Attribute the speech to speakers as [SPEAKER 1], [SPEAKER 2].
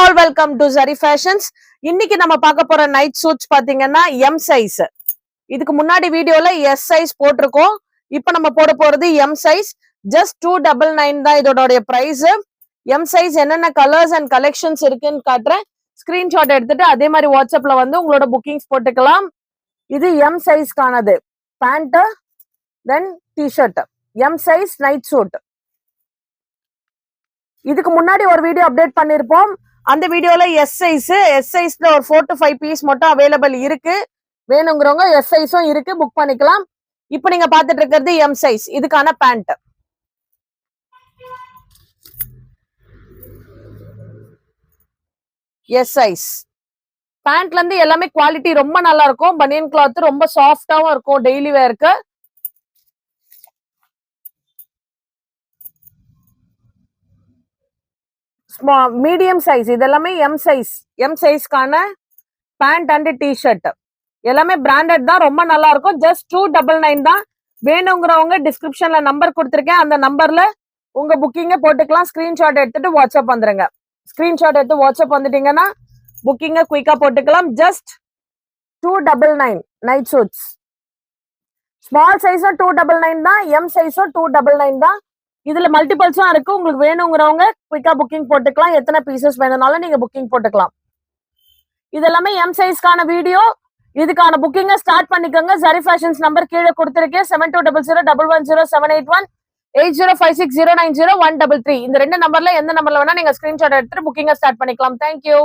[SPEAKER 1] All welcome to Zari Fashions. இன்னைக்கு நம்ம பார்க்க போற நைட் சூட்ஸ் பாத்தீங்கன்னா எம் சைஸ். இதுக்கு முன்னாடி வீடியோல எஸ் சைஸ் போட்டிருக்கோம். இப்போ நம்ம போட போறது எம் சைஸ். ஜஸ்ட் 299 தான் இதோட பிரைஸ். எம் சைஸ் என்னென்ன கலர்ஸ் அண்ட் கலெக்ஷன்ஸ் இருக்குன்னு காட்டுறேன். ஸ்கிரீன்ஷாட் எடுத்துட்டு அதே மாதிரி வாட்ஸ்அப்ல வந்து உங்களோட புக்கிங்ஸ் போட்டுக்கலாம். இது எம் சைஸ்க்கானது. Pant then T shirt. M size night suit. இதுக்கு முன்னாடி ஒரு வீடியோ அப்டேட் பண்ணிருப்போம். அந்த வீடியோல எஸ் சைஸ்ல ஒரு 4 to 5 பீஸ் மட்டும் அவைலபிள் இருக்கு. வேணுங்கிறவங்க எஸ் சைஸும் இருக்கு, புக் பண்ணிக்கலாம். இப்போ நீங்க பாத்துட்டு இருக்கிறது எம் சைஸ். இதுக்கான பேண்ட். எஸ் சைஸ் பேண்ட்ல இருந்து எல்லாமே குவாலிட்டி ரொம்ப நல்லா இருக்கும். பனியன் கிளாத் ரொம்ப சாஃப்டாவும் இருக்கும் டெய்லி வேருக்கு. மீடியம் சைஸ் இதெல்லாமே எம் சைஸ். எம் சைஸ்க்கான பேண்ட் அண்ட் டிஷர்ட் எல்லாமே பிராண்டட் தான், ரொம்ப நல்லா இருக்கும். ஜஸ்ட் 299 தான். வேணுங்கிறவங்க டிஸ்கிரிப்ஷன்ல நம்பர் கொடுத்துருக்கேன், அந்த நம்பர்ல உங்க புக்கிங்க போட்டுக்கலாம். ஸ்கிரீன்ஷாட் எடுத்துட்டு வாட்ஸ்அப் வந்துருங்க. ஸ்கிரீன்ஷாட் எடுத்து வாட்ஸ்அப் வந்துட்டீங்கன்னா புக்கிங்க குயிக்கா போட்டுக்கலாம். Just 299 night shoots. ஸ்மால் சைஸும் 299 தான், எம் சைஸும் 299 தான். இதுல மல்டிபிள்ஸும் இருக்கு. உங்களுக்கு வேணுங்கிறவங்க குயிக்கா புக்கிங் போட்டுக்கலாம். எத்தனை பீசஸ் வேணும்னாலும் நீங்க புக்கிங் போட்டுக்கலாம். இது எல்லாமே எம் சைஸ்க்கான வீடியோ. இதுக்கான புக்கிங்க ஸ்டார்ட் பண்ணிக்கோங்க. Zari Fashions நம்பர் கீழே கொடுத்துருக்கேன். 7200110781 8056090133. இந்த ரெண்டு நம்பர்ல எந்த நம்பர்ல வேணா நீங்க ஸ்கிரீன்ஷாட் எடுத்துட்டு புக்கிங்க ஸ்டார்ட் பண்ணிக்கலாம். தேங்க்யூ.